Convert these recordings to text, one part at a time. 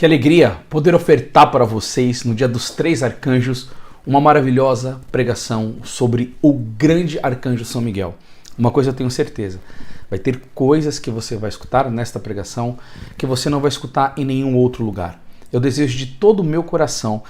Que alegria poder ofertar para vocês, no dia dos 3 arcanjos, uma maravilhosa pregação sobre o grande arcanjo São Miguel. Uma coisa eu tenho certeza, vai ter coisas que você vai escutar nesta pregação que você não vai escutar em nenhum outro lugar. Eu desejo de todo o meu coração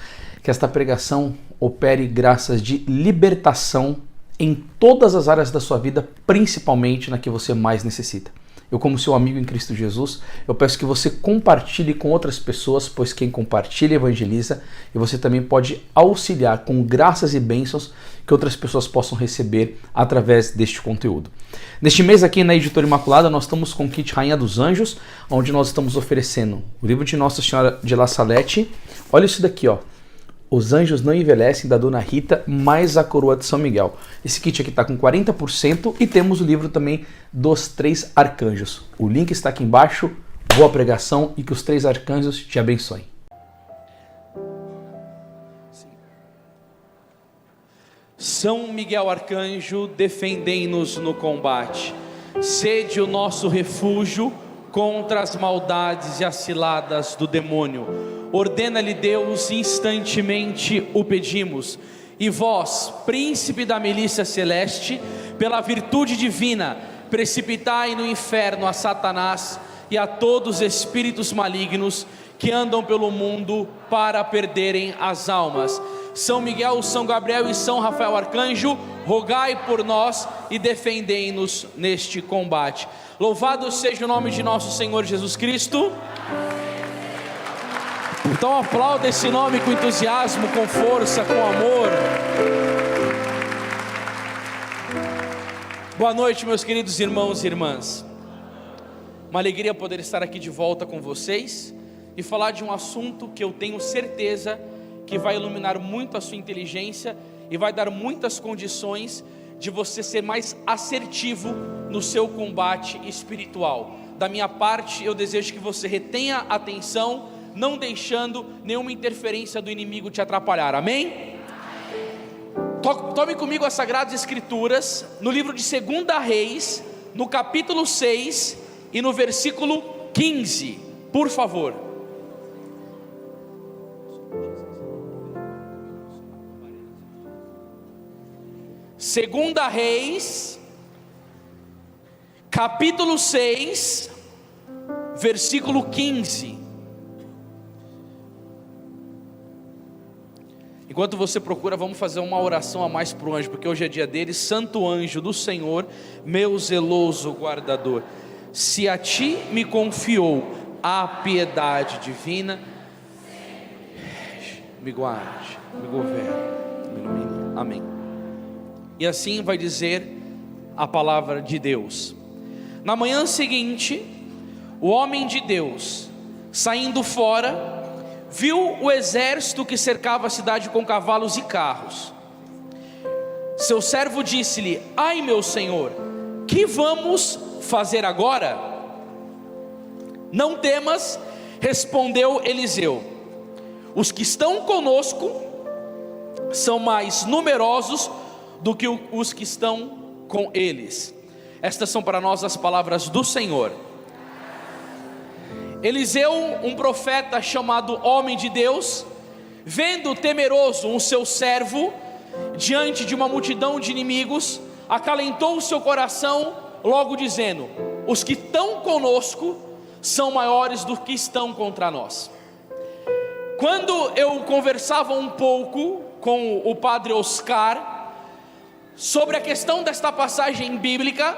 que esta pregação opere graças de libertação em todas as áreas da sua vida, principalmente na que você mais necessita. Eu, como seu amigo em Cristo Jesus, eu peço que você compartilhe com outras pessoas, pois quem compartilha evangeliza, e você também pode auxiliar com graças e bênçãos que outras pessoas possam receber através deste conteúdo. Neste mês aqui na Editora Imaculada, nós estamos com o kit Rainha dos Anjos, onde nós estamos oferecendo o livro de Nossa Senhora de La Salette. Olha isso daqui, ó. Os Anjos Não Envelhecem, da Dona Rita, mais a Coroa de São Miguel. Esse kit aqui está com 40% e temos o livro também dos 3 arcanjos. O link está aqui embaixo. Boa pregação e que os 3 arcanjos te abençoem. São Miguel Arcanjo, defendei-nos no combate. Sede o nosso refúgio contra as maldades e as ciladas do demônio. Ordena-lhe Deus, instantemente o pedimos. E vós, príncipe da milícia celeste, pela virtude divina, precipitai no inferno a Satanás e a todos os espíritos malignos que andam pelo mundo para perderem as almas. São Miguel, São Gabriel e São Rafael Arcanjo, rogai por nós e defendei-nos neste combate. Louvado seja o nome de nosso Senhor Jesus Cristo. Então aplauda esse nome com entusiasmo, com força, com amor. Boa noite, meus queridos irmãos e irmãs. Uma alegria poder estar aqui de volta com vocês e falar de um assunto que eu tenho certeza que vai iluminar muito a sua inteligência e vai dar muitas condições de você ser mais assertivo no seu combate espiritual. Da minha parte, eu desejo que você retenha a atenção, não deixando nenhuma interferência do inimigo te atrapalhar, amém? Tome comigo as Sagradas Escrituras, no livro de 2 Reis, no capítulo 6 e no versículo 15, por favor. Segunda Reis, capítulo 6, versículo 15. Enquanto você procura, vamos fazer uma oração a mais para o anjo, porque hoje é dia dele. Santo anjo do Senhor, meu zeloso guardador, se a ti me confiou a piedade divina, me guarde, me governe, me ilumine. Amém. E assim vai dizer a palavra de Deus. Na manhã seguinte, o homem de Deus, saindo fora, viu o exército que cercava a cidade com cavalos e carros. Seu servo disse-lhe: ai, meu senhor, que vamos fazer agora? Não temas, respondeu Eliseu, os que estão conosco são mais numerosos do que os que estão com eles. Estas são para nós as palavras do Senhor. Eliseu, um profeta chamado homem de Deus, vendo temeroso o seu servo diante de uma multidão de inimigos, acalentou o seu coração, logo dizendo: os que estão conosco são maiores do que estão contra nós. Quando eu conversava um pouco com o padre Oscar sobre a questão desta passagem bíblica,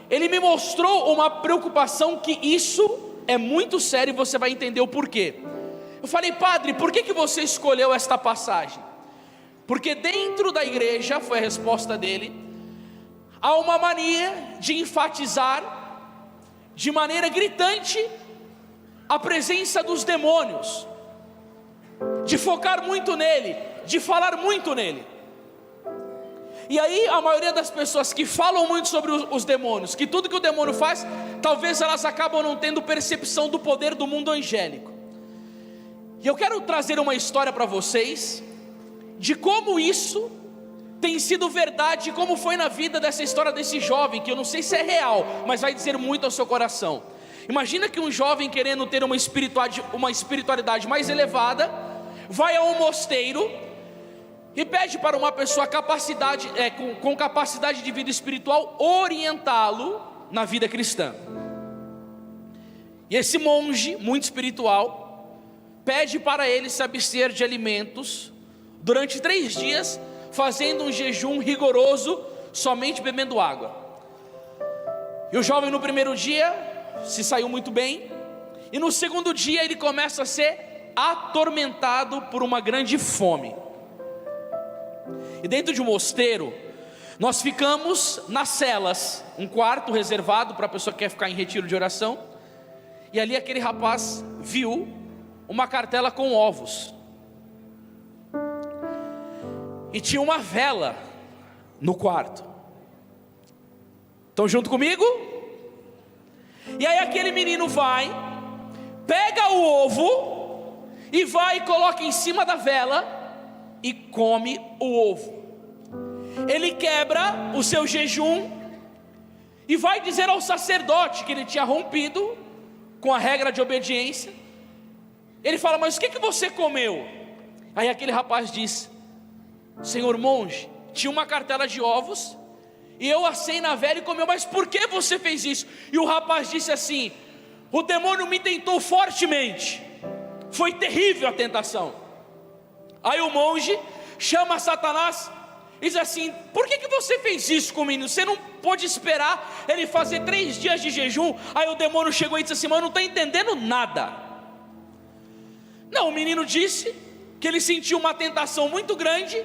ele me mostrou uma preocupação que isso é muito sério e você vai entender o porquê. Eu falei: padre, por que você escolheu esta passagem? Porque dentro da igreja, foi a resposta dele, há uma mania de enfatizar de maneira gritante a presença dos demônios, de focar muito nele, de falar muito nele. E aí a maioria das pessoas que falam muito sobre os demônios, que tudo que o demônio faz, talvez elas acabam não tendo percepção do poder do mundo angélico. E eu quero trazer uma história para vocês, de como isso tem sido verdade, como foi na vida dessa história desse jovem, que eu não sei se é real, mas vai dizer muito ao seu coração. Imagina que um jovem querendo ter uma espiritualidade mais elevada, vai a um mosteiro e pede para uma pessoa com capacidade de vida espiritual orientá-lo na vida cristã. E esse monge, muito espiritual, pede para ele se abster de alimentos durante 3 dias, fazendo um jejum rigoroso, somente bebendo água. E o jovem no primeiro dia se saiu muito bem, e no segundo dia ele começa a ser atormentado por uma grande fome. E dentro de um mosteiro, nós ficamos nas celas, um quarto reservado para a pessoa que quer ficar em retiro de oração. E ali aquele rapaz viu uma cartela com ovos, e tinha uma vela no quarto. Estão junto comigo? E aí aquele menino vai, pega o ovo e vai e coloca em cima da vela e come o ovo. Ele quebra o seu jejum e vai dizer ao sacerdote que ele tinha rompido com a regra de obediência. Ele fala: mas o que você comeu? Aí aquele rapaz diz: senhor monge, tinha uma cartela de ovos e eu assei na vela e comeu. Mas por que você fez isso? E o rapaz disse assim: o demônio me tentou fortemente, foi terrível a tentação. Aí o monge chama Satanás e diz assim: por que você fez isso com o menino? Você não pôde esperar ele fazer 3 dias de jejum? Aí o demônio chegou e disse assim: mas eu não estou entendendo nada. Não, o menino disse que ele sentiu uma tentação muito grande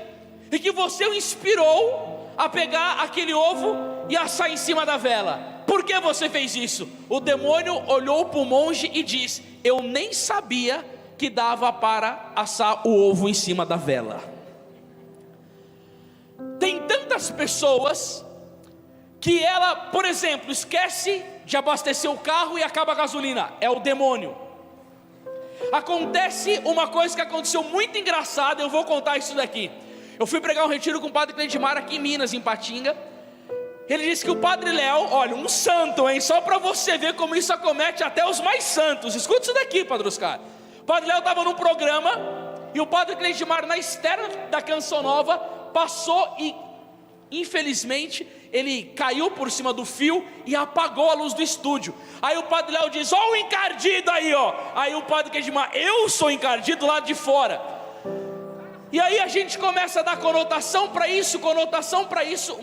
e que você o inspirou a pegar aquele ovo e assar em cima da vela. Por que você fez isso? O demônio olhou para o monge e disse: eu nem sabia que dava para assar o ovo em cima da vela. Tem tantas pessoas que ela, por exemplo, esquece de abastecer o carro e acaba a gasolina. É o demônio. Acontece uma coisa que aconteceu muito engraçada, eu vou contar isso daqui. Eu fui pregar um retiro com o padre Cleidimar aqui em Minas, em Patinga. Ele disse que o padre Léo, olha, um santo, hein? Só para você ver como isso acomete até os mais santos. Escuta isso daqui, Padre Oscar. O padre Léo estava num programa e o padre Cleidimar, na externa da Canção Nova, passou e, infelizmente, ele caiu por cima do fio e apagou a luz do estúdio. Aí o padre Léo diz: ó o encardido aí, ó. Aí o padre Cleidimar: eu sou encardido lá de fora. E aí a gente começa a dar conotação para isso.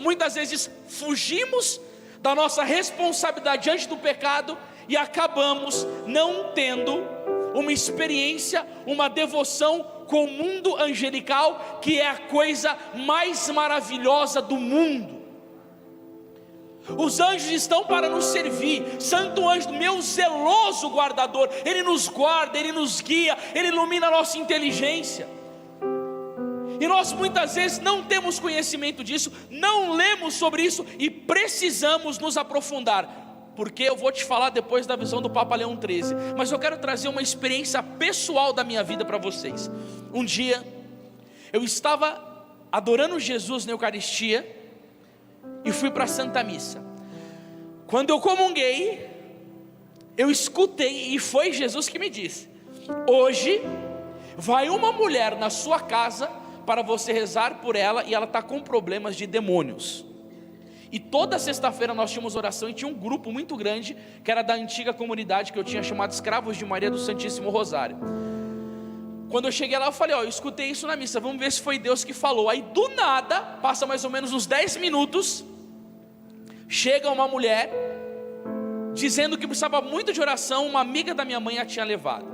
Muitas vezes fugimos da nossa responsabilidade diante do pecado e acabamos não tendo uma experiência, uma devoção com o mundo angelical, que é a coisa mais maravilhosa do mundo. Os anjos estão para nos servir. Santo anjo, meu zeloso guardador, ele nos guarda, ele nos guia, ele ilumina a nossa inteligência. E nós muitas vezes não temos conhecimento disso, não lemos sobre isso e precisamos nos aprofundar. Porque eu vou te falar depois da visão do Papa Leão XIII, mas eu quero trazer uma experiência pessoal da minha vida para vocês. Um dia eu estava adorando Jesus na Eucaristia e fui para a Santa Missa. Quando eu comunguei, eu escutei, e foi Jesus que me disse: hoje vai uma mulher na sua casa para você rezar por ela, e ela está com problemas de demônios. E toda sexta-feira nós tínhamos oração, e tinha um grupo muito grande, que era da antiga comunidade que eu tinha chamado Escravos de Maria do Santíssimo Rosário. Quando eu cheguei lá, eu falei: ó, eu escutei isso na missa, vamos ver se foi Deus que falou. Aí do nada, passa mais ou menos uns 10 minutos, chega uma mulher dizendo que precisava muito de oração. Uma amiga da minha mãe a tinha levado,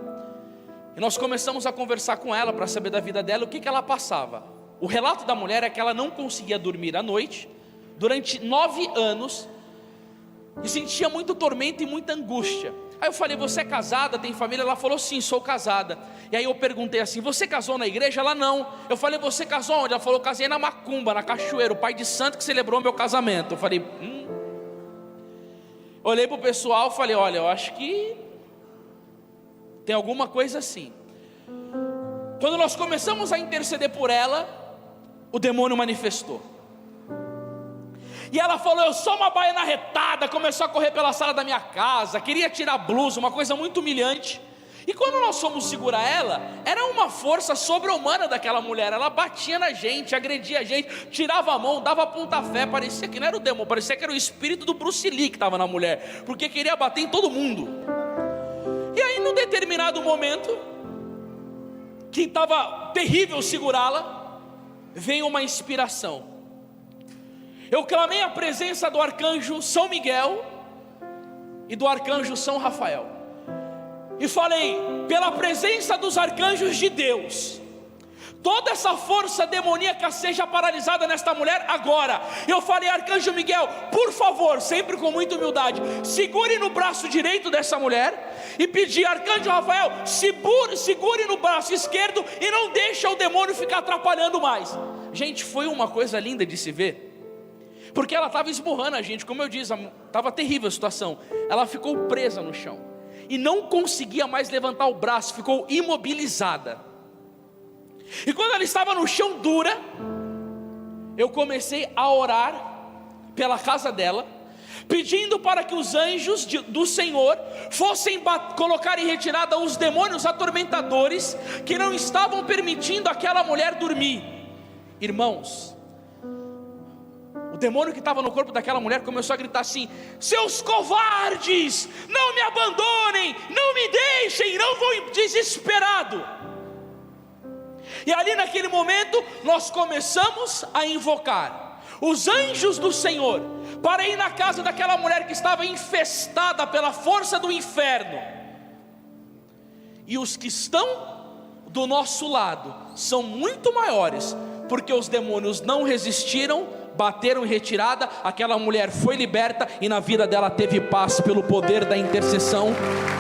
e nós começamos a conversar com ela para saber da vida dela, o que ela passava. O relato da mulher é que ela não conseguia dormir à noite durante 9 anos e sentia muito tormento e muita angústia. Aí eu falei: você é casada, tem família? Ela falou: sim, sou casada. E aí eu perguntei assim: você casou na igreja? Ela: não. Eu falei: você casou onde? Ela falou: casei na Macumba, na Cachoeira, o pai de santo que celebrou meu casamento. Eu falei: Olhei para o pessoal e falei: olha, eu acho que tem alguma coisa assim. Quando nós começamos a interceder por ela, o demônio manifestou. E ela falou: eu sou uma baiana retada. Começou a correr pela sala da minha casa, queria tirar a blusa, uma coisa muito humilhante. E quando nós fomos segurar ela, era uma força sobre-humana daquela mulher. Ela batia na gente, agredia a gente, tirava a mão, dava pontapé. Parecia que não era o demônio, parecia que era o espírito do Bruce Lee que estava na mulher, porque queria bater em todo mundo. E aí, num determinado momento, que estava terrível segurá-la, veio uma inspiração. Eu clamei a presença do arcanjo São Miguel e do arcanjo São Rafael, e falei: pela presença dos arcanjos de Deus, toda essa força demoníaca seja paralisada nesta mulher agora. Eu falei: arcanjo Miguel, por favor, sempre com muita humildade, segure no braço direito dessa mulher. E pedi: arcanjo Rafael, segure no braço esquerdo e não deixa o demônio ficar atrapalhando mais. Gente, foi uma coisa linda de se ver, porque ela estava esmurrando a gente, como eu disse, estava terrível a situação. Ela ficou presa no chão e não conseguia mais levantar o braço, ficou imobilizada. E quando ela estava no chão dura, eu comecei a orar pela casa dela, pedindo para que os anjos do Senhor fossem colocar em retirada os demônios atormentadores que não estavam permitindo aquela mulher dormir. Irmãos, o demônio que estava no corpo daquela mulher começou a gritar assim: seus covardes, não me abandonem, não me deixem, não vou desesperado. E ali naquele momento nós começamos a invocar os anjos do Senhor para ir na casa daquela mulher que estava infestada pela força do inferno. E os que estão do nosso lado são muito maiores, porque os demônios não resistiram, bateram em retirada, aquela mulher foi liberta e na vida dela teve paz pelo poder da intercessão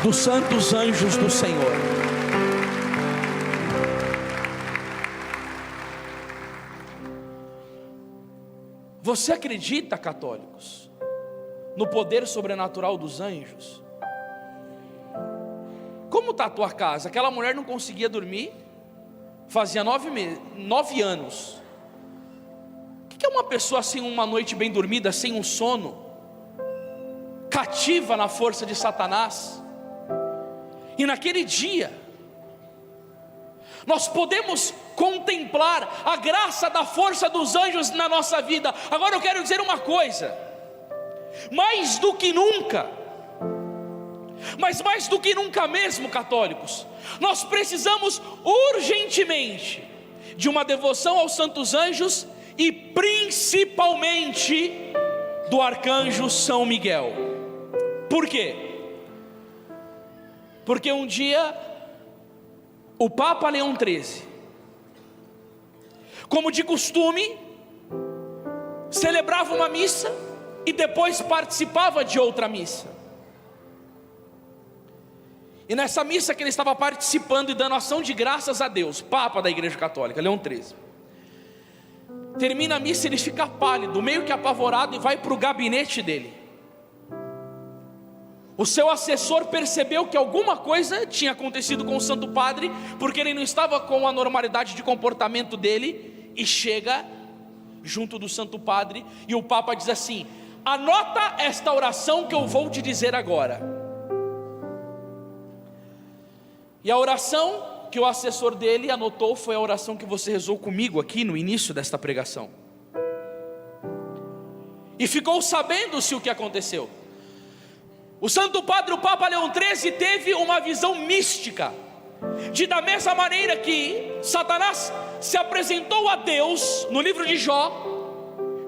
dos santos anjos do Senhor. Você acredita, católicos, no poder sobrenatural dos anjos? Como está a tua casa? Aquela mulher não conseguia dormir, fazia 9 anos. O que é uma pessoa sem uma noite bem dormida, sem um sono, cativa na força de Satanás? E naquele dia, nós podemos contemplar a graça da força dos anjos na nossa vida. Agora eu quero dizer uma coisa: mais do que nunca, mas mais do que nunca mesmo, católicos, nós precisamos urgentemente de uma devoção aos santos anjos e principalmente do arcanjo São Miguel. Por quê? Porque um dia o Papa Leão XIII, como de costume, celebrava uma missa e depois participava de outra missa. E nessa missa que ele estava participando e dando ação de graças a Deus, Papa da Igreja Católica, Leão XIII, termina a missa, ele fica pálido, meio que apavorado, e vai para o gabinete dele. O seu assessor percebeu que alguma coisa tinha acontecido com o Santo Padre, porque ele não estava com a normalidade de comportamento dele, e chega junto do Santo Padre, e o Papa diz assim: anota esta oração que eu vou te dizer agora. E a oração que o assessor dele anotou foi a oração que você rezou comigo aqui no início desta pregação. E ficou sabendo-se o que aconteceu. O Santo Padre, o Papa Leão XIII, teve uma visão mística, de da mesma maneira que Satanás se apresentou a Deus no livro de Jó,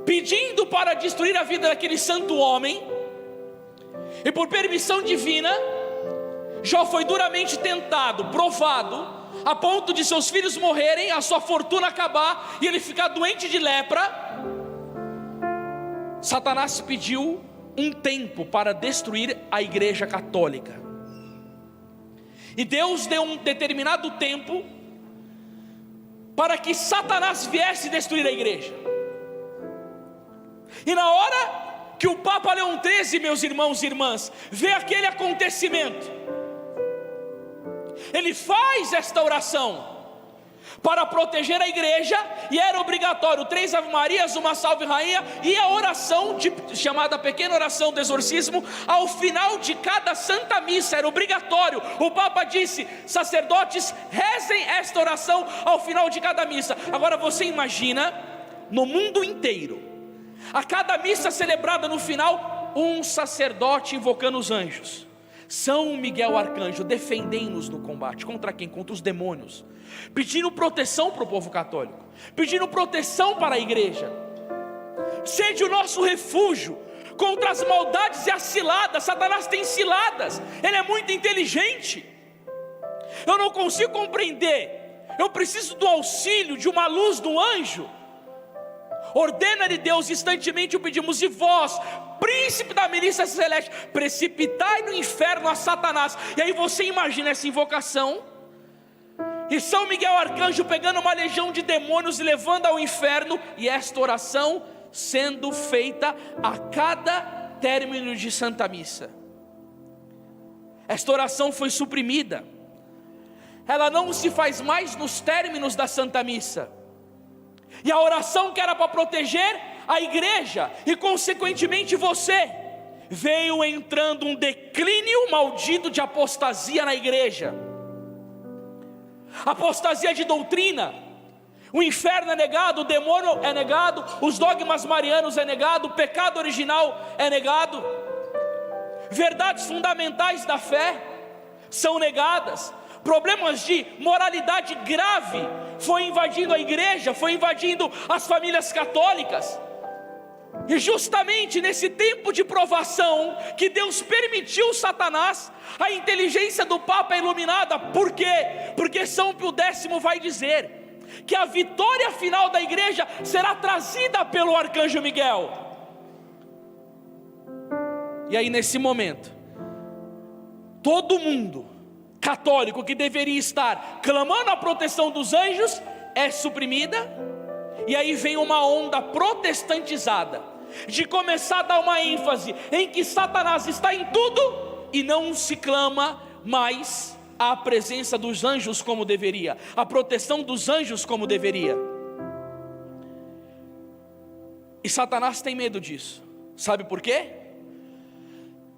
pedindo para destruir a vida daquele santo homem, e por permissão divina, Jó foi duramente tentado, provado, a ponto de seus filhos morrerem, a sua fortuna acabar e ele ficar doente de lepra. Satanás pediu um tempo para destruir a Igreja Católica, e Deus deu um determinado tempo para que Satanás viesse destruir a igreja. E na hora que o Papa Leão XIII, meus irmãos e irmãs, vê aquele acontecimento, ele faz esta oração: para proteger a igreja, e era obrigatório 3 Ave Marias, uma Salve Rainha, e a oração, chamada pequena oração do exorcismo, ao final de cada Santa Missa, era obrigatório. O Papa disse: sacerdotes, rezem esta oração ao final de cada missa. Agora você imagina, no mundo inteiro, a cada missa celebrada no final, um sacerdote invocando os anjos. São Miguel Arcanjo, defendei-nos no combate. Contra quem? Contra os demônios. Pedindo proteção para o povo católico, pedindo proteção para a igreja. Sede o nosso refúgio contra as maldades e as ciladas. Satanás tem ciladas, ele é muito inteligente. Eu não consigo compreender, eu preciso do auxílio de uma luz do anjo. Ordena-lhe Deus, instantemente o pedimos, e vós, príncipe da milícia celeste, precipitai no inferno a Satanás. E aí você imagina essa invocação, e São Miguel Arcanjo pegando uma legião de demônios e levando ao inferno, e esta oração sendo feita a cada término de Santa Missa. Esta oração foi suprimida, ela não se faz mais nos términos da Santa Missa. E a oração que era para proteger a igreja e consequentemente você, veio entrando um declínio maldito de apostasia na igreja. Apostasia de doutrina. O inferno é negado, o demônio é negado, os dogmas marianos é negado, o pecado original é negado, verdades fundamentais da fé são negadas. Problemas de moralidade grave foi invadindo a igreja, foi invadindo as famílias católicas. E justamente nesse tempo de provação que Deus permitiu Satanás, a inteligência do Papa é iluminada. Por quê? Porque São Pio X vai dizer que a vitória final da igreja será trazida pelo Arcanjo Miguel. E aí nesse momento, todo mundo católico que deveria estar clamando a proteção dos anjos é suprimida. E aí vem uma onda protestantizada de começar a dar uma ênfase em que Satanás está em tudo, e não se clama mais a presença dos anjos como deveria, a proteção dos anjos como deveria. E Satanás tem medo disso. Sabe por quê?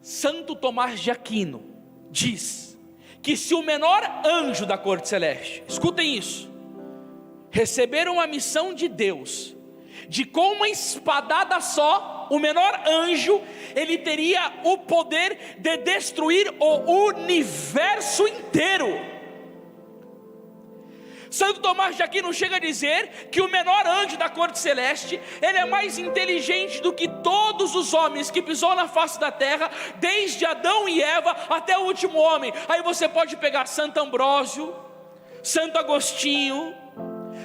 Santo Tomás de Aquino diz que se o menor anjo da corte celeste, escutem isso, receber uma missão de Deus, de com uma espadada só, o menor anjo, ele teria o poder de destruir o universo inteiro. Santo Tomás de Aquino chega a dizer que o menor anjo da corte celeste, ele é mais inteligente do que todos os homens que pisou na face da terra, desde Adão e Eva até o último homem. Aí você pode pegar Santo Ambrósio, Santo Agostinho,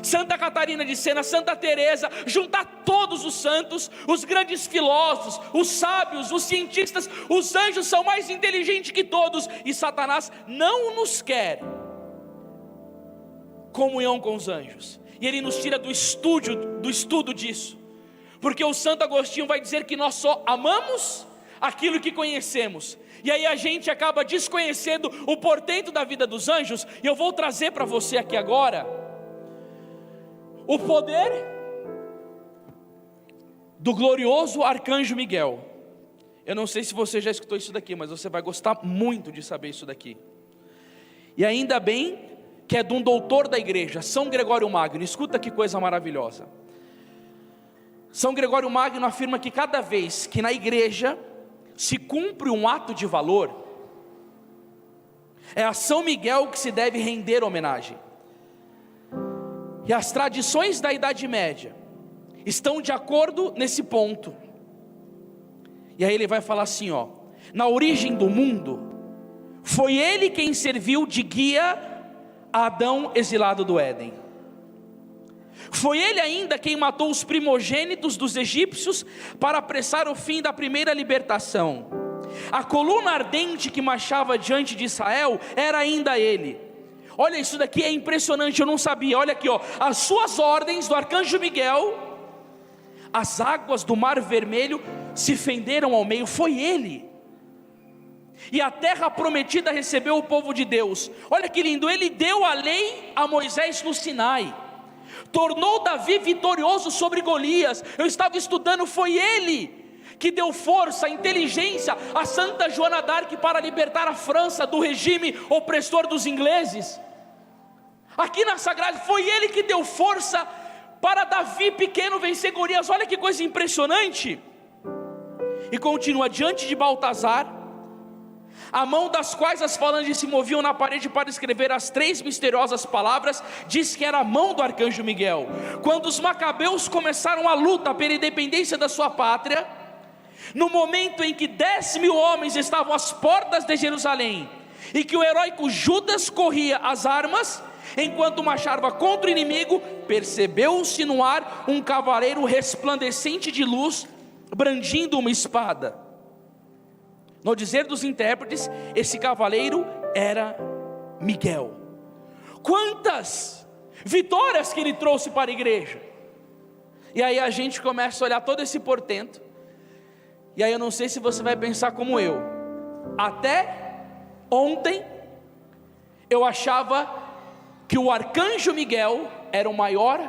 Santa Catarina de Sena, Santa Teresa, juntar todos os santos, os grandes filósofos, os sábios, os cientistas. Os anjos são mais inteligentes que todos, e Satanás não nos quer comunhão com os anjos, e ele nos tira do estudo disso, porque o Santo Agostinho vai dizer que nós só amamos aquilo que conhecemos, e aí a gente acaba desconhecendo o portento da vida dos anjos. E eu vou trazer para você aqui agora o poder do glorioso Arcanjo Miguel. Eu não sei se você já escutou isso daqui, mas você vai gostar muito de saber isso daqui. E ainda bem que é de um doutor da igreja, São Gregório Magno. Escuta que coisa maravilhosa. São Gregório Magno afirma que cada vez que na igreja se cumpre um ato de valor, é a São Miguel que se deve render homenagem. E as tradições da Idade Média estão de acordo nesse ponto. E aí ele vai falar assim, ó: na origem do mundo, foi ele quem serviu de guia a Adão exilado do Éden. Foi ele ainda quem matou os primogênitos dos egípcios para apressar o fim da primeira libertação. A coluna ardente que marchava diante de Israel era ainda ele. Olha, isso daqui é impressionante, eu não sabia. Olha aqui, ó, as suas ordens do Arcanjo Miguel, as águas do Mar Vermelho se fenderam ao meio. Foi ele. e a terra prometida recebeu o povo de Deus. Olha que lindo, ele deu a lei a Moisés no Sinai, tornou Davi vitorioso sobre Golias. Eu estava estudando, foi ele que deu força, inteligência a Santa Joana d'Arc para libertar a França do regime opressor dos ingleses. Aqui na Sagrada, foi ele que deu força para Davi pequeno vencer Golias. Olha que coisa impressionante. E continua: diante de Baltazar, a mão das quais as falanges se moviam na parede para escrever as 3 misteriosas palavras, diz que era a mão do arcanjo Miguel. Quando os macabeus começaram a luta pela independência da sua pátria, no momento em que 10.000 homens estavam às portas de Jerusalém, e que o heróico Judas corria as armas, enquanto marchava contra o inimigo, percebeu-se no ar um cavaleiro resplandecente de luz, brandindo uma espada. No dizer dos intérpretes, esse cavaleiro era Miguel. Quantas vitórias que ele trouxe para a igreja! E aí a gente começa a olhar todo esse portento, e aí eu não sei se você vai pensar como eu. Até ontem eu achava que o arcanjo Miguel era o maior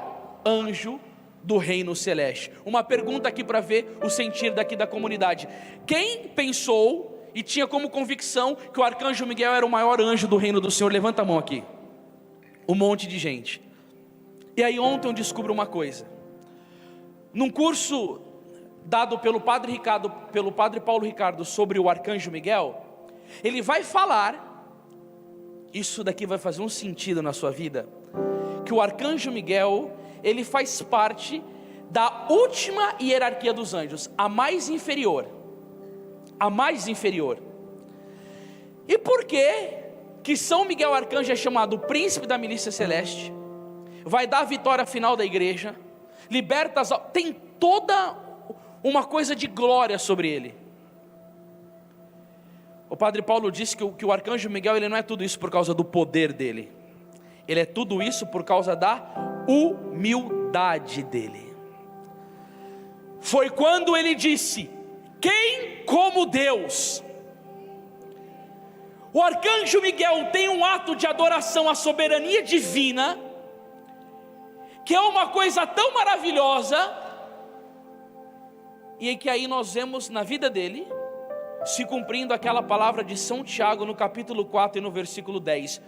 anjo do reino celeste. Uma pergunta aqui para ver o sentir daqui da comunidade: quem pensou e tinha como convicção que o arcanjo Miguel era o maior anjo do reino do Senhor? Levanta a mão aqui. Um monte de gente. E aí ontem eu descubro uma coisa. Num curso dado pelo padre Paulo Ricardo sobre o arcanjo Miguel, ele vai falar, isso daqui vai fazer um sentido na sua vida, que o arcanjo Miguel, ele faz parte da última hierarquia dos anjos, a mais inferior. A mais inferior. E por que São Miguel Arcanjo é chamado príncipe da milícia celeste? Vai dar a vitória final da igreja, liberta as almas, tem toda uma coisa de glória sobre ele. O padre Paulo disse que o arcanjo Miguel, ele não é tudo isso por causa do poder dele, ele é tudo isso por causa da humildade dele. Foi quando ele disse: quem como Deus? O arcanjo Miguel tem um ato de adoração à soberania divina, que é uma coisa tão maravilhosa, e que aí nós vemos na vida dele se cumprindo aquela palavra de São Tiago no capítulo 4 e no versículo 10: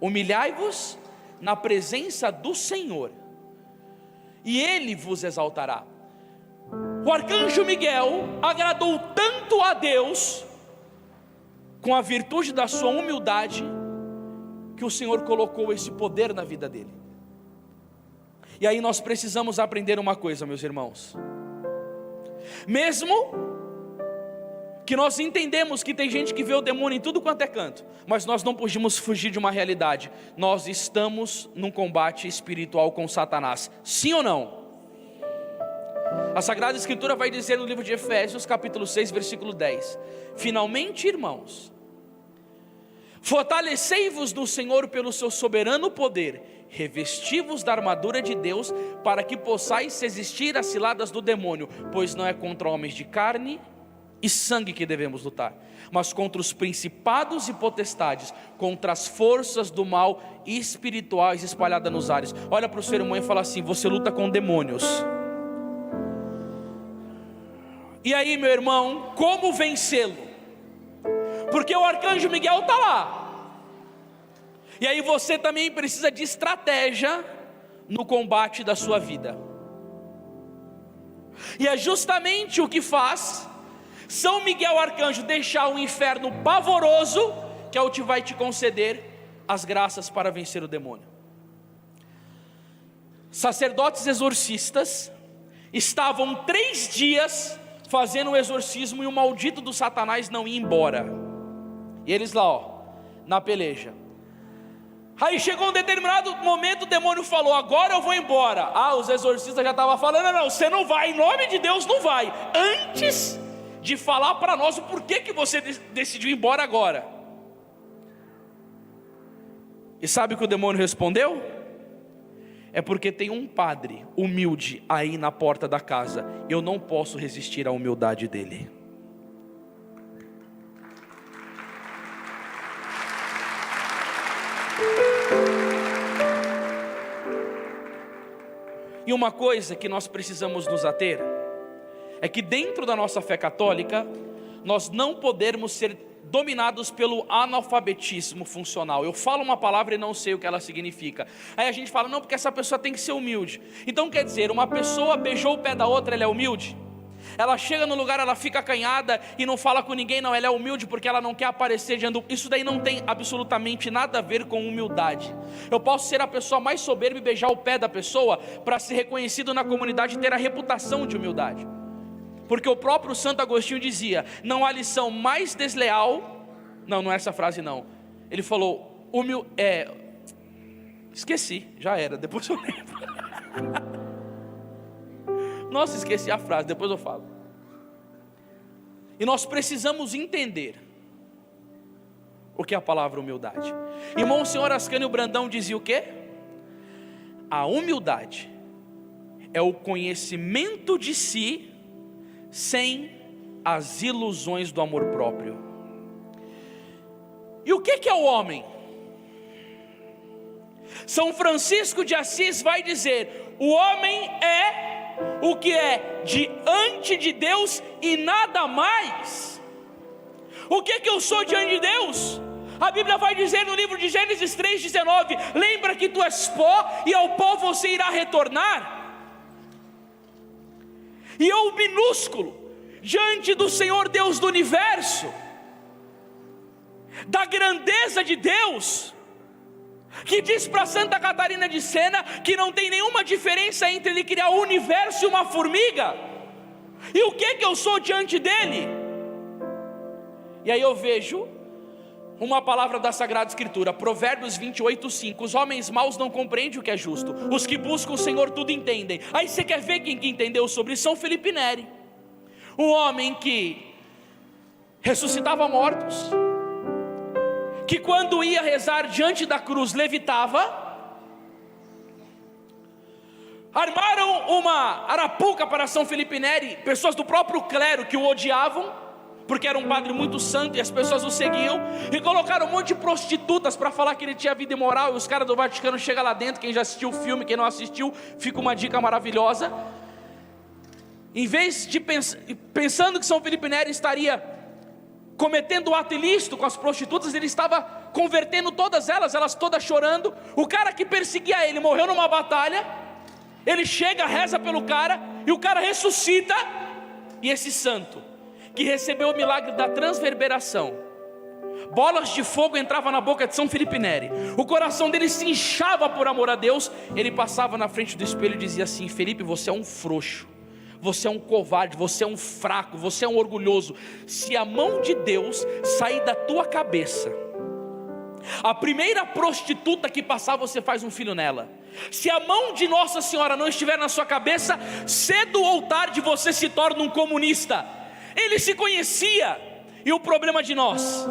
humilhai-vos na presença do Senhor, e Ele vos exaltará. O arcanjo Miguel agradou tanto a Deus, com a virtude da sua humildade, que o Senhor colocou esse poder na vida dele. E aí nós precisamos aprender uma coisa, meus irmãos. Mesmo que nós entendemos que tem gente que vê o demônio em tudo quanto é canto, mas nós não podemos fugir de uma realidade: nós estamos num combate espiritual com Satanás, sim ou não? A Sagrada Escritura vai dizer no livro de Efésios, capítulo 6, versículo 10: finalmente, irmãos, fortalecei-vos no Senhor pelo seu soberano poder, revesti-vos da armadura de Deus, para que possais resistir às ciladas do demônio, pois não é contra homens de carne e sangue que devemos lutar, mas contra os principados e potestades, contra as forças do mal espirituais espalhadas nos ares. Olha para o seu irmão e fala assim: você luta com demônios. E aí, meu irmão, como vencê-lo? Porque o arcanjo Miguel está lá. E aí você também precisa de estratégia no combate da sua vida. E é justamente o que faz São Miguel Arcanjo deixar o inferno pavoroso, que é o que vai te conceder as graças para vencer o demônio. Sacerdotes exorcistas estavam 3 dias fazendo um exorcismo, e o maldito do Satanás não ia embora. E eles lá, na peleja. Aí chegou um determinado momento, o demônio falou: agora eu vou embora. Os exorcistas já estavam falando: não, você não vai, em nome de Deus não vai, antes de falar para nós o porquê que você decidiu ir embora agora. E sabe o que o demônio respondeu? É porque tem um padre humilde aí na porta da casa, eu não posso resistir à humildade dele. E uma coisa que nós precisamos nos ater é que dentro da nossa fé católica nós não podemos ser dominados pelo analfabetismo funcional. Eu falo uma palavra e não sei o que ela significa. Aí a gente fala, não, porque essa pessoa tem que ser humilde. Então quer dizer, uma pessoa beijou o pé da outra, ela é humilde? Ela chega no lugar, ela fica acanhada e não fala com ninguém, não, ela é humilde porque ela não quer aparecer diante do... Isso daí não tem absolutamente nada a ver com humildade. Eu posso ser a pessoa mais soberba e beijar o pé da pessoa para ser reconhecido na comunidade e ter a reputação de humildade. Porque o próprio Santo Agostinho dizia, não há lição mais desleal... Não é essa frase não. Ele falou, esqueci, já era, depois eu lembro. Nossa, esqueci a frase, depois eu falo. E nós precisamos entender o que é a palavra humildade. Irmão, o senhor Ascânio Brandão dizia o quê? A humildade é o conhecimento de si sem as ilusões do amor próprio. E o que é o homem? São Francisco de Assis vai dizer, o homem é o que é diante de Deus e nada mais. O que eu sou diante de Deus? A Bíblia vai dizer no livro de Gênesis 3,19, lembra que tu és pó e ao pó você irá retornar. E eu minúsculo, diante do Senhor Deus do universo, da grandeza de Deus, que diz para Santa Catarina de Sena que não tem nenhuma diferença entre ele criar o universo e uma formiga. E o que eu sou diante dele? E aí eu vejo uma palavra da Sagrada Escritura, Provérbios 28:5, os homens maus não compreendem o que é justo, os que buscam o Senhor tudo entendem. Aí você quer ver quem que entendeu sobre São Felipe Neri, um homem que ressuscitava mortos, que quando ia rezar diante da cruz levitava. Armaram uma arapuca para São Felipe Neri, pessoas do próprio clero que o odiavam, porque era um padre muito santo e as pessoas o seguiam, e colocaram um monte de prostitutas para falar que ele tinha vida imoral. E os caras do Vaticano chegam lá dentro, quem já assistiu o filme, quem não assistiu, fica uma dica maravilhosa. Em vez de pensando que São Felipe Neri estaria cometendo o ato ilícito com as prostitutas, ele estava convertendo todas elas todas chorando. O cara que perseguia ele morreu numa batalha, ele chega, reza pelo cara, e o cara ressuscita. E esse santo, que recebeu o milagre da transverberação, bolas de fogo entravam na boca de São Felipe Neri, o coração dele se inchava por amor a Deus. Ele passava na frente do espelho e dizia assim: Felipe, você é um frouxo, você é um covarde, você é um fraco, você é um orgulhoso. Se a mão de Deus sair da tua cabeça, a primeira prostituta que passar, você faz um filho nela. Se a mão de Nossa Senhora não estiver na sua cabeça, cedo ou tarde você se torna um comunista. Ele se conhecia. E o problema de nós,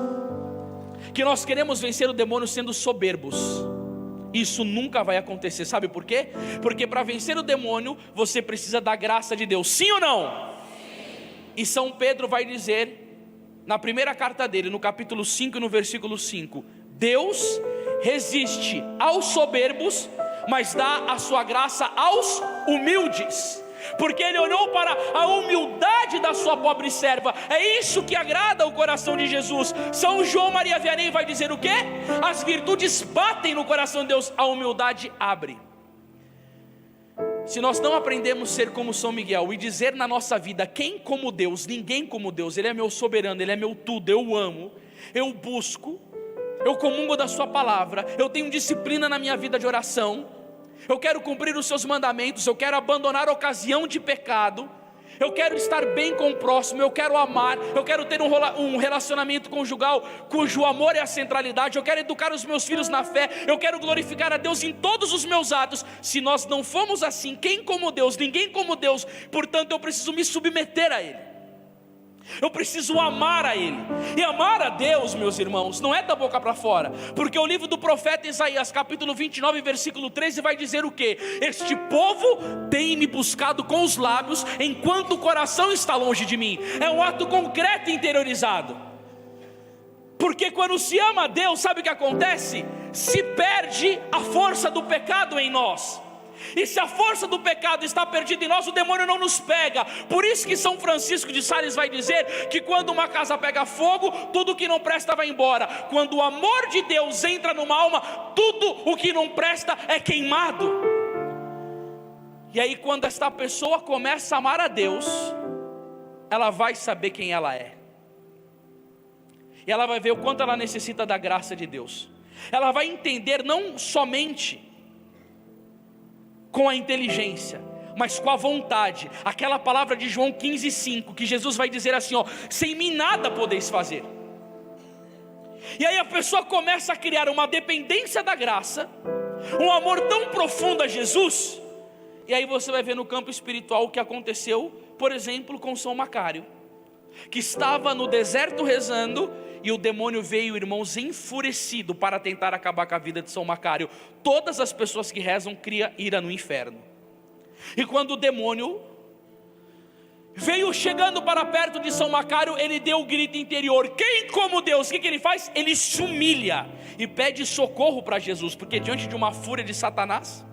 que nós queremos vencer o demônio sendo soberbos. Isso nunca vai acontecer, sabe por quê? Porque para vencer o demônio, você precisa da graça de Deus, sim ou não? Sim. E São Pedro vai dizer, na primeira carta dele, no capítulo 5 e no versículo 5, Deus resiste aos soberbos, mas dá a sua graça aos humildes. Porque ele olhou para a humildade da sua pobre serva. É isso que agrada o coração de Jesus. São João Maria Vianney vai dizer o quê? As virtudes batem no coração de Deus, a humildade abre. Se nós não aprendemos a ser como São Miguel e dizer na nossa vida: quem como Deus? Ninguém como Deus. Ele é meu soberano, Ele é meu tudo, eu o amo, eu busco, eu comungo da sua palavra, eu tenho disciplina na minha vida de oração, eu quero cumprir os seus mandamentos, eu quero abandonar a ocasião de pecado, eu quero estar bem com o próximo, eu quero amar, eu quero ter um relacionamento conjugal cujo amor é a centralidade, eu quero educar os meus filhos na fé, eu quero glorificar a Deus em todos os meus atos. Se nós não formos assim, quem como Deus? Ninguém como Deus. Portanto, eu preciso me submeter a Ele, eu preciso amar a Ele. E amar a Deus, meus irmãos, não é da boca para fora. Porque o livro do profeta Isaías, capítulo 29, versículo 13, vai dizer o quê? Este povo tem me buscado com os lábios, enquanto o coração está longe de mim. É um ato concreto e interiorizado. Porque quando se ama a Deus, sabe o que acontece? Se perde a força do pecado em nós. E se a força do pecado está perdida em nós, o demônio não nos pega. Por isso que São Francisco de Sales vai dizer que quando uma casa pega fogo, tudo que não presta vai embora. Quando o amor de Deus entra numa alma, tudo o que não presta é queimado. E aí quando esta pessoa começa a amar a Deus, ela vai saber quem ela é. E ela vai ver o quanto ela necessita da graça de Deus. Ela vai entender não somente com a inteligência, mas com a vontade. Aquela palavra de João 15,5, que Jesus vai dizer assim, ó: sem mim nada podeis fazer. E aí a pessoa começa a criar uma dependência da graça, um amor tão profundo a Jesus. E aí você vai ver no campo espiritual o que aconteceu, por exemplo, com São Macário, que estava no deserto rezando, e o demônio veio, irmãos, enfurecido para tentar acabar com a vida de São Macário. Todas as pessoas que rezam criam ira no inferno. E quando o demônio veio chegando para perto de São Macário, ele deu o grito interior: quem como Deus? O que ele faz? Ele se humilha e pede socorro para Jesus, porque diante de uma fúria de Satanás.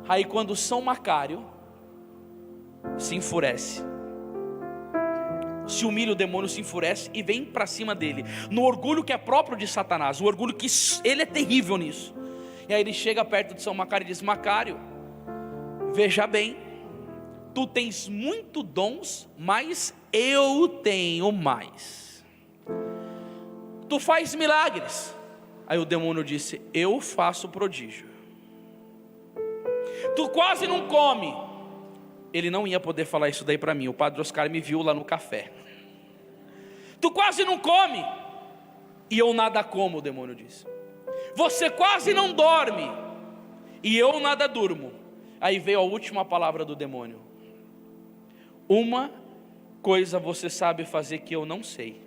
Aí quando São Macário se enfurece, se humilha, o demônio se enfurece e vem para cima dele, no orgulho que é próprio de Satanás, o orgulho que ele é terrível nisso. E aí ele chega perto de São Macário e diz: Macário, veja bem, tu tens muito dons, mas eu tenho mais. Tu faz milagres. Aí o demônio disse: eu faço prodígio. Tu quase não come. Ele não ia poder falar isso daí para mim, o padre Oscar me viu lá no café. Tu quase não come, e eu nada como, o demônio disse. Você quase não dorme, e eu nada durmo. Aí veio a última palavra do demônio: uma coisa você sabe fazer que eu não sei.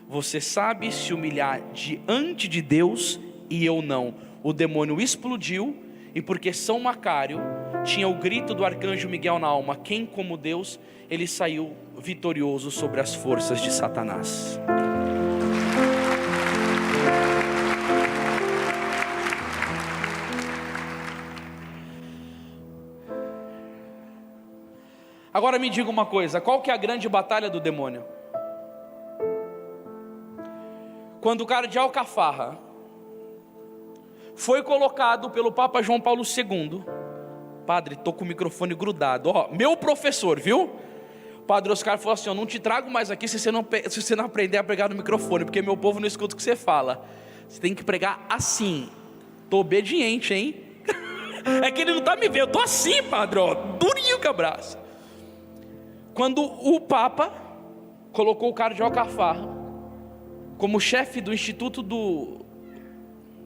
Você sabe se humilhar diante de Deus, e eu não. O demônio explodiu, e porque São Macário tinha o grito do arcanjo Miguel na alma, quem como Deus, ele saiu vitorioso sobre as forças de Satanás. Agora me diga uma coisa, qual que é a grande batalha do demônio? Quando o cardeal Cafarra foi colocado pelo Papa João Paulo II, padre, tô com o microfone grudado, ó, meu professor, viu? O padre Oscar falou assim: eu não te trago mais aqui se você não aprender a pregar no microfone, porque meu povo não escuta o que você fala. Você tem que pregar assim. Tô obediente, hein? É que ele não tá me vendo, eu tô assim, padre, ó, durinho com a braça. Quando o Papa colocou o cardeal Cafarra como chefe do Instituto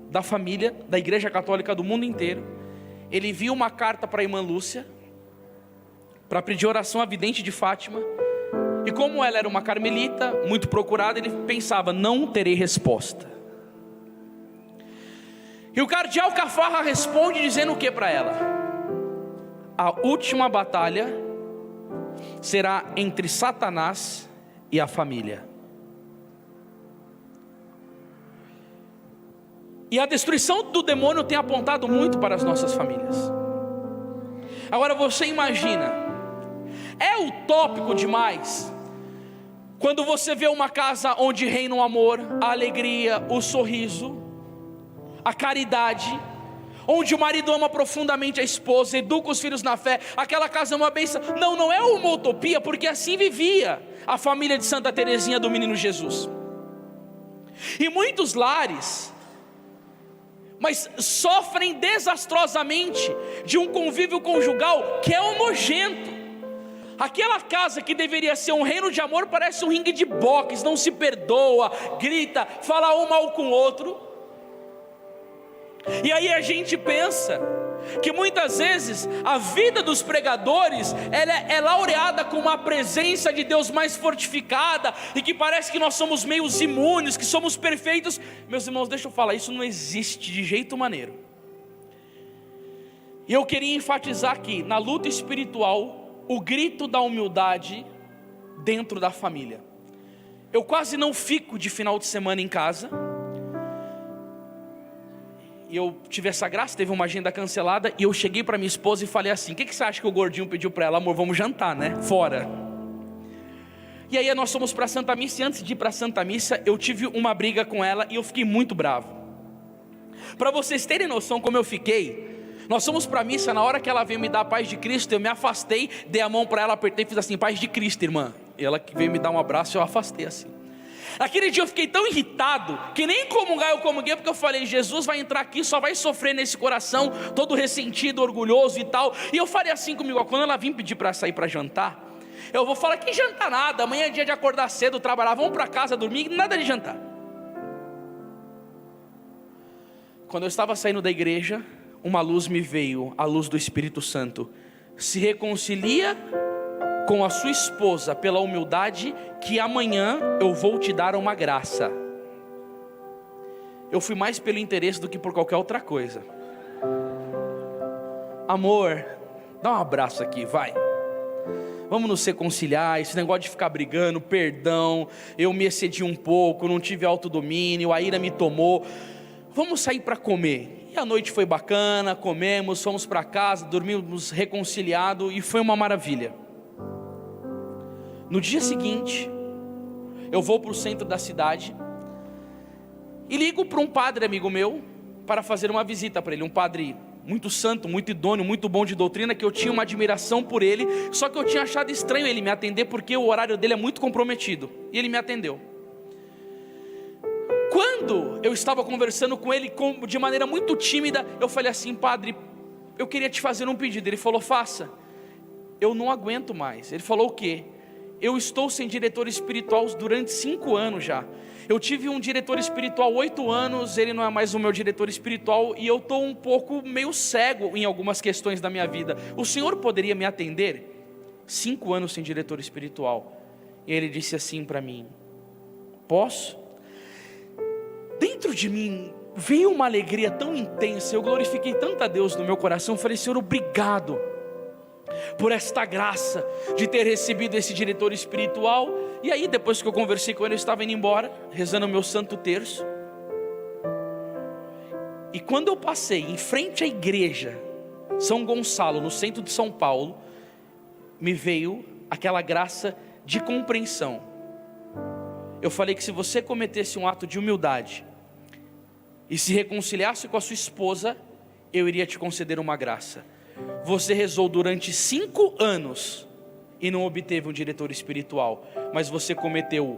da Família, da Igreja Católica do mundo inteiro, ele enviou uma carta para a irmã Lúcia, para pedir oração à vidente de Fátima, e como ela era uma carmelita, muito procurada, ele pensava: não terei resposta. E o cardeal Cafarra responde dizendo o que para ela? A última batalha será entre Satanás e a família. E a destruição do demônio tem apontado muito para as nossas famílias. Agora você imagina, é utópico demais quando você vê uma casa onde reina o amor, a alegria, o sorriso, a caridade, onde o marido ama profundamente a esposa, educa os filhos na fé, aquela casa é uma bênção. Não, não é uma utopia, porque assim vivia a família de Santa Teresinha do Menino Jesus. E muitos lares, mas sofrem desastrosamente de um convívio conjugal que é nojento. Aquela casa que deveria ser um reino de amor parece um ringue de boxe, não se perdoa, grita, fala um mal com o outro. E aí a gente pensa que muitas vezes a vida dos pregadores ela é laureada com uma presença de Deus mais fortificada, e que parece que nós somos meio imunes, que somos perfeitos. Meus irmãos, deixa eu falar, isso não existe de jeito maneiro. E eu queria enfatizar aqui, na luta espiritual, o grito da humildade dentro da família. Eu quase não fico de final de semana em casa. eu tive essa graça, teve uma agenda cancelada, e eu cheguei para minha esposa e falei assim: o que você acha que o gordinho pediu para ela? Amor, vamos jantar, né? Fora. E aí nós fomos para a Santa Missa, e antes de ir para a Santa Missa, eu tive uma briga com ela, e eu fiquei muito bravo. Para vocês terem noção como eu fiquei, nós fomos para a missa, na hora que ela veio me dar a paz de Cristo, eu me afastei, dei a mão para ela, apertei e fiz assim: paz de Cristo, irmã. E ela que veio me dar um abraço, eu afastei assim. Aquele dia eu fiquei tão irritado, que nem comungar eu comunguei, porque eu falei: Jesus vai entrar aqui, só vai sofrer nesse coração, todo ressentido, orgulhoso e tal. E eu falei assim comigo: quando ela vir pedir para sair para jantar, eu vou falar que jantar nada, amanhã é dia de acordar cedo, trabalhar, vamos para casa dormir, nada de jantar. Quando eu estava saindo da igreja, uma luz me veio, a luz do Espírito Santo: se reconcilia com a sua esposa pela humildade, que amanhã eu vou te dar uma graça. Eu fui mais pelo interesse do que por qualquer outra coisa. Amor, dá um abraço aqui, vai. Vamos nos reconciliar, esse negócio de ficar brigando, perdão, eu me excedi um pouco, não tive autodomínio, a ira me tomou. Vamos sair para comer. E a noite foi bacana, comemos, fomos para casa, dormimos reconciliado e foi uma maravilha. No dia seguinte, eu vou para o centro da cidade e ligo para um padre amigo meu para fazer uma visita para ele. Um padre muito santo, muito idôneo, muito bom de doutrina, que eu tinha uma admiração por ele. Só que eu tinha achado estranho ele me atender, porque o horário dele é muito comprometido. E ele me atendeu. Quando eu estava conversando com ele de maneira muito tímida, eu falei assim: padre, eu queria te fazer um pedido. Ele falou: faça. Eu não aguento mais. Ele falou: o quê? Eu estou sem diretor espiritual durante 5 anos já. Eu tive um diretor espiritual 8 anos, ele não é mais o meu diretor espiritual, e eu estou um pouco meio cego em algumas questões da minha vida. O senhor poderia me atender? 5 anos sem diretor espiritual. E ele disse assim para mim: posso? Dentro de mim veio uma alegria tão intensa, eu glorifiquei tanto a Deus no meu coração. Eu falei: Senhor, obrigado por esta graça de ter recebido esse diretor espiritual. E aí, depois que eu conversei com ele, eu estava indo embora, rezando o meu santo terço. E quando eu passei em frente à igreja São Gonçalo, no centro de São Paulo, me veio aquela graça de compreensão. Eu falei que se você cometesse um ato de humildade e se reconciliasse com a sua esposa, eu iria te conceder uma graça. Você rezou durante 5 anos e não obteve um diretor espiritual, mas você cometeu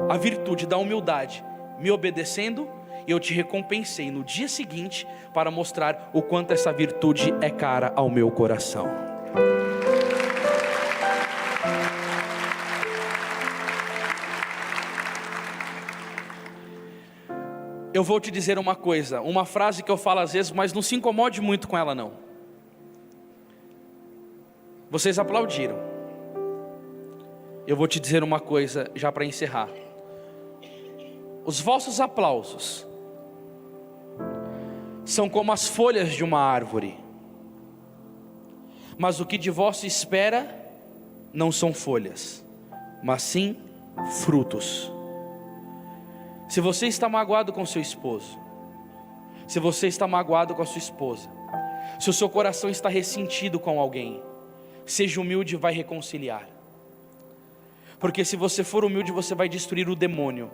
a virtude da humildade, me obedecendo, e eu te recompensei no dia seguinte para mostrar o quanto essa virtude é cara ao meu coração. Eu vou te dizer uma coisa, uma frase que eu falo às vezes, mas não se incomode muito com ela não. Vocês aplaudiram. Eu vou te dizer uma coisa já para encerrar. Os vossos aplausos são como as folhas de uma árvore, mas o que de vós se espera não são folhas, mas sim frutos. Se você está magoado com seu esposo, se você está magoado com a sua esposa, se o seu coração está ressentido com alguém, seja humilde e vai reconciliar. Porque se você for humilde, você vai destruir o demônio.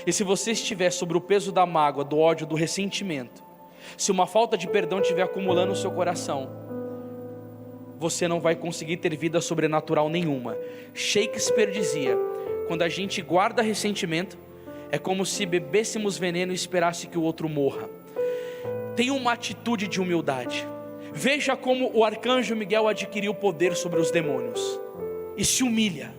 E se você estiver sobre o peso da mágoa, do ódio, do ressentimento, se uma falta de perdão estiver acumulando no seu coração, você não vai conseguir ter vida sobrenatural nenhuma. Shakespeare dizia: quando a gente guarda ressentimento, é como se bebêssemos veneno e esperasse que o outro morra. Tenha uma atitude de humildade. Veja como o arcanjo Miguel adquiriu poder sobre os demônios. E se humilha.